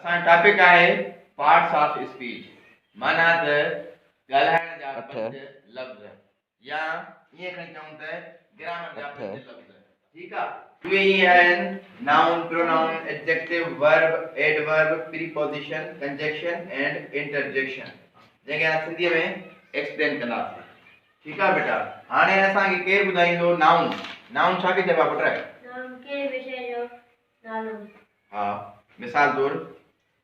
असां टॉपिक आहे parts of speech माना त ॻाल्हाइण जा पंज लफ़्ज़ या ये खणी चऊं त ग्रामर जा पंज लफ़्ज़ ठीक आहे उहे ई आहिनि noun pronoun adjective verb adverb preposition conjunction and interjection जेके असां सिंधीअ में एक्सप्लेन कंदासीं ठीक आहे बेटा हाणे असांखे केरु ॿुधाईंदो नाउन नाउन छा खे चइबो आहे पुट नाउन के विषय जो नालो हा मिसाल तौर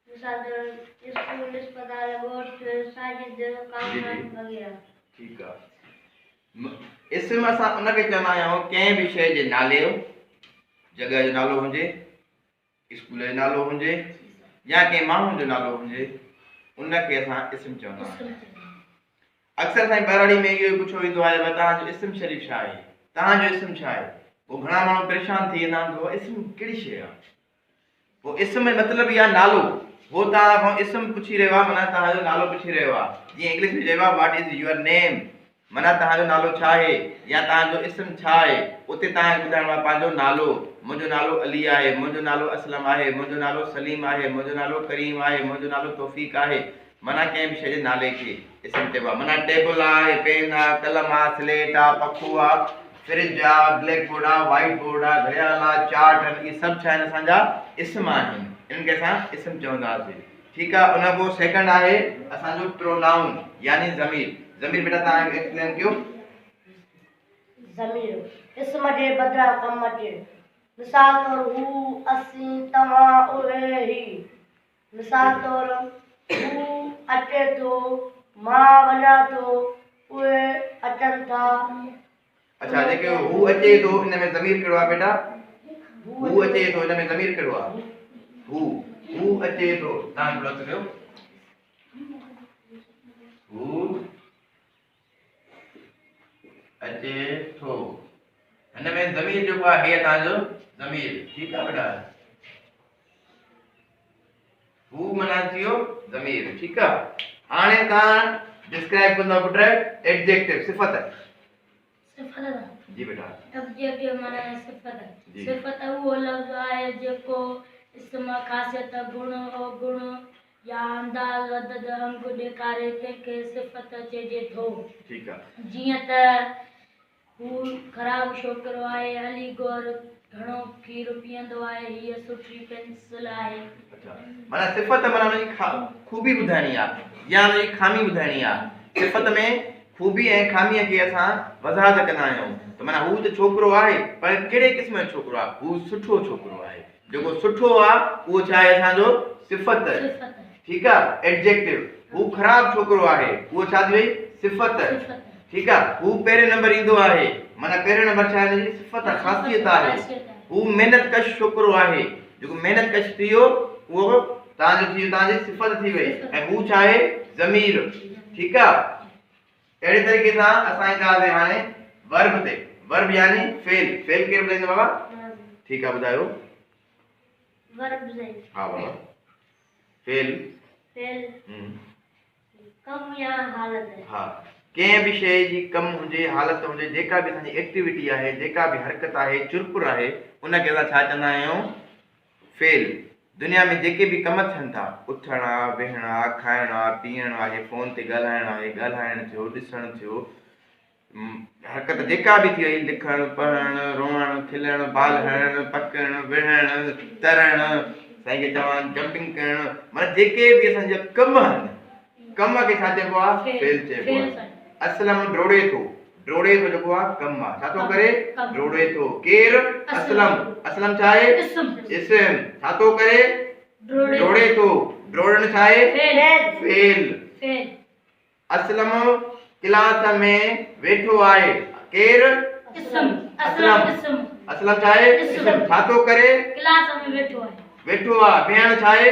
स्कूल अस्पताल गोश्त साजिद कामरान वगैरह ठीक आहे इसम असां उन खे चवंदा आहियूं कंहिं बि शइ जे नाले जो जॻह जो नालो हुजे स्कूल जो नालो हुजे या कंहिं माण्हू जो नालो हुजे उन खे असां इसम चवंदा आहियूं अक्सर साईं बराड़ी में इहो पुछो वेंदो आहे तव्हांजो इसम शरीफ़ छा आहे तव्हांजो इसम छा आहे पोइ घणा माण्हू परेशान थी वेंदा आहिनि इसम कहिड़ी शइ आहे पोइ इसम में मतिलबु इहा नालो वो तव्हां खां इसम पुछी रहियो आहे माना तव्हांजो नालो पुछी रहियो आहे जीअं इंग्लिश में चइबो आहे व्हाट इज़ योर नेम माना तव्हांजो नालो छा आहे या तव्हांजो इसम छा आहे उते तव्हांखे ॿुधाइणो आहे पंहिंजो नालो मुंहिंजो नालो अली आहे मुंहिंजो नालो असलम आहे मुंहिंजो नालो सलीम आहे मुंहिंजो नालो करीम आहे मुंहिंजो नालो तौफ़ीक़ आहे माना कंहिं बि शइ जे नाले खे इसम चइबो आहे माना टेबल आहे पेन आहे कलम आहे स्लेट आहे पखो आहे फ्रिज आहे ब्लैक बोर्ड आहे वाइट बोर्ड आहे घड़ियाल आहे चार्ट आहिनि इहे सभु छा आहिनि असांजा इसम आहिनि इन्हनि खे असां इसम चवंदासीं ठीकु आहे उन पोइ सेकंड आहे असांजो प्रोनाउन यानी ज़मीर ज़मीर बेटा तव्हां एक्सप्लेन कयो ज़मीर इसम जे बदिरां कमु अचे मिसाल तौर हू असीं तव्हां उहे ही मिसाल तौर हू अचे थो मां वञा थो उहे अचनि था अच्छा जेके हू अचे थो इन में ज़मीर कहिड़ो आहे बेटा हू अचे थो इन में ज़मीर कहिड़ो आहे हू अचे थो तव्हां प्लस कयो हू अचे थो हिन में ज़मीर जेको आहे हे तव्हांजो ज़मीर ठीकु आहे बेटा हू माना थी वियो ज़मीर ठीकु आहे हाणे तव्हां डिस्क्राइब कंदा पुट एडजेक्टिव सिफ़त जी बेटा एडजेक्टिव माना सिफ़त वो लफ़्ज़ आहे जेको इसम ख़ासियत गुण अवगुण या अंदाज़ अदद अंग ॾेखारे कंहिंखे सिफ़त चइजे थो ठीकु आहे जीअं त हू ख़राबु छोकिरो आहे अली गौर घणो खीरु पीअंदो आहे हीअ सुठी पेंसिल आहे अच्छा माना सिफ़त माना उनजी खूबी ॿुधाइणी आहे या उनजी खामी ॿुधाइणी आहे सिफ़त में खूबी ऐं खामीअ खे असां वज़ाहत कंदा आहियूं त माना हू त छोकिरो आहे पर कहिड़े क़िस्म जो छोकिरो आहे हू सुठो छोकिरो आहे जेको सुठो आहे उहो छा आहे असांजो सिफ़त ठीकु आहे एडजेक्टिव हू ख़राबु छोकिरो आहे उहो छा थी वई सिफ़त ठीकु आहे हू पहिरें नंबर ईंदो आहे माना पहिरें नंबर छा आहे हिनजी सिफ़त ख़ासियत आहे हू महिनत कश छोकिरो आहे जेको महिनत कश थी वियो उहो तव्हांजो थी वियो तव्हांजी सिफ़त थी वई ऐं हू छा आहे ज़मीर ठीकु आहे अहिड़े तरीक़े सां असां ईंदासीं हाणे वर्ब ते वर्ब यानी फेल फेल केरु ॿुधाईंदो बाबा ठीकु आहे ॿुधायो वर्ब हा बाबा फेल कम या हालत हा कंहिं बि शइ जी कम हुजे हालत हुजे जेका बि असांजी एक्टिविटी आहे जेका बि हरकत आहे चुरपुर आहे उनखे असां छा चवंदा आहियूं फेल दुनिया में जेके बि कम थियनि था उथणु आहे वेहणु आहे खाइणु आहे पीअणु आहे फ़ोन ते ॻाल्हाइणु आहे ॻाल्हाइणु थियो ॾिसणु थियो हरकत जेका बि थी वई लिखणु पढ़णु रोअणु खिलणु बाल हणणु पकड़णु विढ़णु तरणु साईं खे चवणु जंपिंग करणु माना जेके बि असांजा कम आहिनि कम खे छा चइबो आहे फेल चइबो आहे असलम डोड़े थो जेको आहे कम आहे छा थो करे डोड़े थो केरु असलम छा आहे इसम छा थो करे डोड़े थो डोड़ण छा आहे फेल असलम क्लास में वेठो आहे केरु असलम छा आहे इसम छा थो करे क्लास में वेठो आहे वेहण छा आहे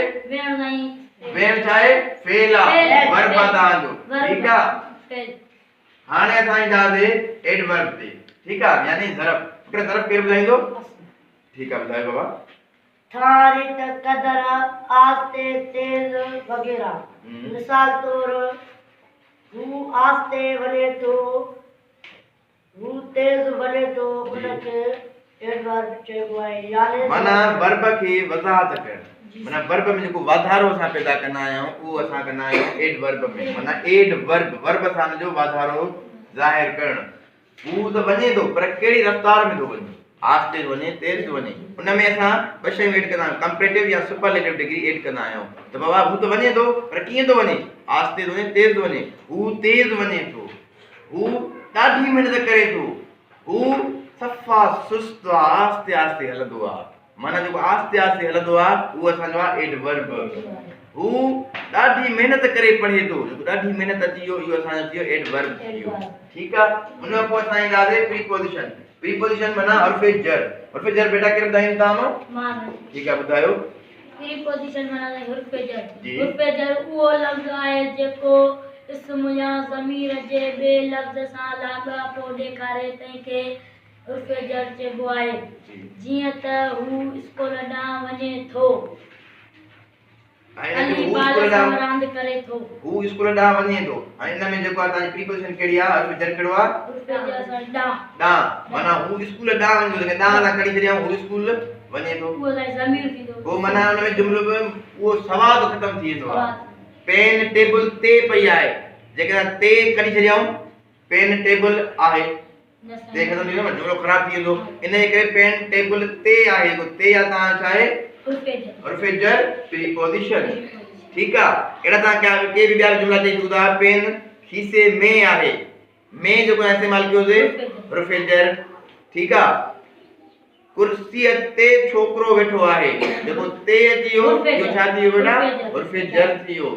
वेहण छा आहे फेल आहे वर्ब आहे तव्हांजो ठीकु आहे हाणे असां ईंदासीं एडवर्ब ते ठीकु आहे यानी ज़रफ़ हिकिड़ो ज़रफ़ केरु ॿुधाईंदो ठीकु आहे ॿुधायो बाबा थारित कदर आस्ते तेज वगैरह मिसाल तौर हू आस्ते वञे थो हू तेज वञे थो उनखे एडवर्ब चइबो आहे यानी माना वर्ब खे वज़ाहत करणु माना वर्ब में जेको वाधारो असां पैदा कंदा आहियूं उहो असां कंदा आहियूं एडवर्ब में माना एडवर्ब वर्ब सां जो वाधारो ज़ाहिर करणु हू त वञे थो पर कहिड़ी रफ़्तार में थो वञे आस्ते थो वञे तेज़ थो वञे उन में असां ॿ शयूं एड कंदा आहियूं कंपैरेटिव या सुपरलेटिव डिग्री एड कंदा आहियूं त बाबा हू त वञे थो पर कीअं थो वञे आस्ते थो वञे तेज़ थो वञे हू तेज़ वञे थो हू ॾाढी महिनत करे थो हू सफ़ा सुस्त आहे आस्ते आस्ते हलंदो आहे माना जेको आस्ते आस्ते हलंदो आहे उहो असांजो आहे एडवर्ब हू ॾाढी महिनत करे पढ़े थो जेको ॾाढी महिनत अची वियो इहो असांजो थी वियो एडवर्ब थी वियो ठीकु आहे हुन खां पोइ असां ईंदासीं प्रीपोज़िशन माना हर्फ़े जर बेटा केरु ॿुधाईंदा तव्हां ठीकु आहे ॿुधायो प्रीपोज़िशन माना हर्फ़े जी। जर उहो लफ़्ज़ आहे जेको इस्म या ज़मीर जे ॿिए लफ़्ज़ सां लाॻापो ॾेखारे तंहिंखे हर्फ़े जर चइबो आहे जीअं त हू स्कूल ॾांहुं वञे थो ऐं अली हू बाल स्कूल सां ॾांहुं रांदि करे थो हू स्कूल ॾांहुं वञे थो ऐं हिन में जेको आहे तव्हांजी प्रीपोज़िशन कहिड़ी आहे हर्फ़े जर कहिड़ो आहे हर्फ़े जर सां ॾांहुं ॾांहुं माना हू स्कूल ॾांहुं वञे थो ॾांहुं असां खणी छॾियऊं हू स्कूल वञे थो उहो असांजो ज़मीर थींदो पोइ माना हुन में जुमिलो बि उहो सवाद ख़तमु थी वेंदो आहे पेन टेबल ते पई आहे जेकॾहिं ते कढी छॾियऊं पेन टेबल आहे ते ख़तमु थी वेंदो जुमिलो ख़राबु थी वेंदो इन जे करे पेन टेबल ते आहे जेको ते आहे तव्हां छा आहे हर्फ़े जर प्रीपोज़िशन ठीकु आहे अहिड़ा तव्हां के बि ॿिया जुमिला चई सघो था पेन खीसे में आहे में जेको आहे इस्तेमालु कयोसीं हर्फ़े जर ठीकु आहे कुर्सीअ ते छोकिरो वेठो आहे जेको ते अची वियो इहो छा थी वियो बेटा हर्फ़े जर थी वियो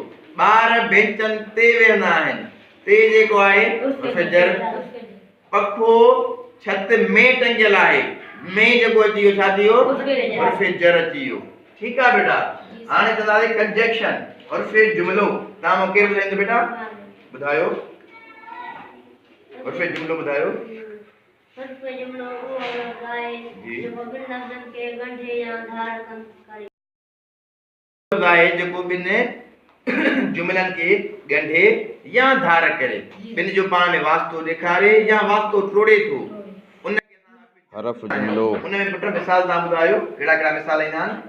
ॿार बेंचनि ते वेहंदा आहिनि ते जेको आहे हर्फ़े जर पखो छत में टंगियल आहे में जेको अची वियो छा थी वियो हर्फ़े जर अची वियो ठीकु आहे बेटा हाणे चवंदासीं कंजक्शन हर्फ़े जुमिलो तव्हां मूंखे केरु ॿुधाईंदो बेटा ॿुधायो हर्फ़े जुमिलो ॿुधायो हर्फ़े जुमिलो उहो लफ़्ज़ आहे जी। जेको ॿिनि लफ़्ज़नि खे ॻंढे या धार करे लफ़्ज़ आहे जेको ॿिनि जुमिलनि खे ॻंढे या धार करे ॿिनि जो पाण में वास्तो ॾेखारे या वास्तो टोड़े थो उन हरफ जुमिलो उन में पुट मिसाल तव्हां ॿुधायो कहिड़ा कहिड़ा मिसाल ईंदा आहिनि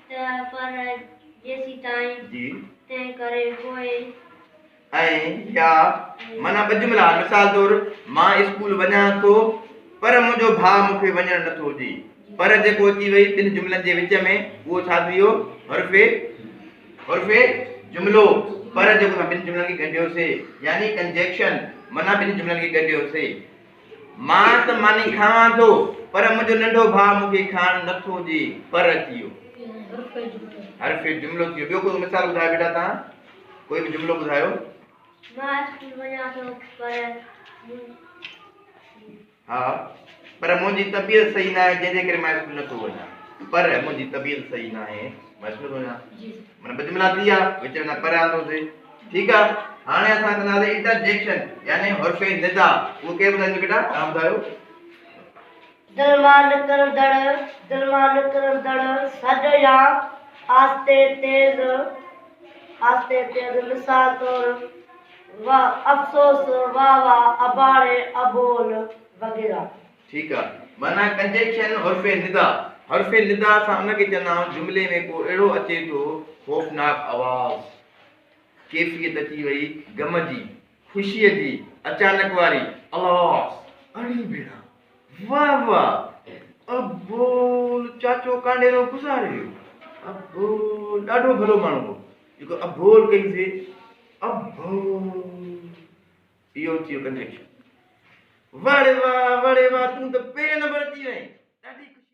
त पर जेसी ताईं जी तंहिं करे पोइ ऐं या माना ॿ जुमिला मिसाल तौर मां स्कूल वञा थो पर मुंहिंजो भाउ मूंखे वञणु नथो ॾे पर जेको अची वई ॿिनि जुमिलनि जे विच में उहो छा थी वियो हर्फ़े जुमिलो पर जेको असां ॿिनि जुमिलनि खे ॻंढियोसीं यानी कंजक्शन माना ॿिनि जुमिलनि खे ॻंढियोसीं मां त मानी खावां थो पर मुंहिंजो नंढो भाउ मूंखे खाइणु नथो ॾे पर अची वियो हर्फ़े जुमिलो थी वियो ॿियो कोई मिसाल ॿुधायो बेटा तव्हां कोई बि जुमिलो ॿुधायो मां स्कूल वञा थो पर हा पर मुंहिंजी तबियत सही न आहे जंहिंजे करे मां स्कूल नथो वञा पर मुंहिंजी तबियत सही न आहे मां स्कूल नथो वञा माना ॿ जुमिला थी विया विच में पर आंदोसीं ठीकु आहे हाणे असां कंदासीं इंटरजेक्शन यानी हर्फ़े निदा उहो केरु ॿुधाईंदो बेटा तव्हां ॿुधायो दिल मां निकिरंदड़ सॾ या आस्ते तेज़ मिसाल तौर अफ़सोस वाह वाह अबाड़े अबोल वग़ैरह ठीकु आहे माना कंजक्शन हर्फ़े निदा सां उनखे चवंदा आहियूं जुमिले में को अहिड़ो अचे थो ख़ौफ़नाक आवाज़ कैफ़ियत अची वई गम जी ख़ुशीअ जी अचानक वारी आवाज़ अड़ी भेड़ा वाह वाह अबोल चाचो कांडेरो गुज़ारे वियो अबोल ॾाढो भलो माण्हू हो जेको अबोल कईसीं अबोल इहो थी वियो कंजक्शन वड़े वाह तूं त पहिरें नंबर अची वई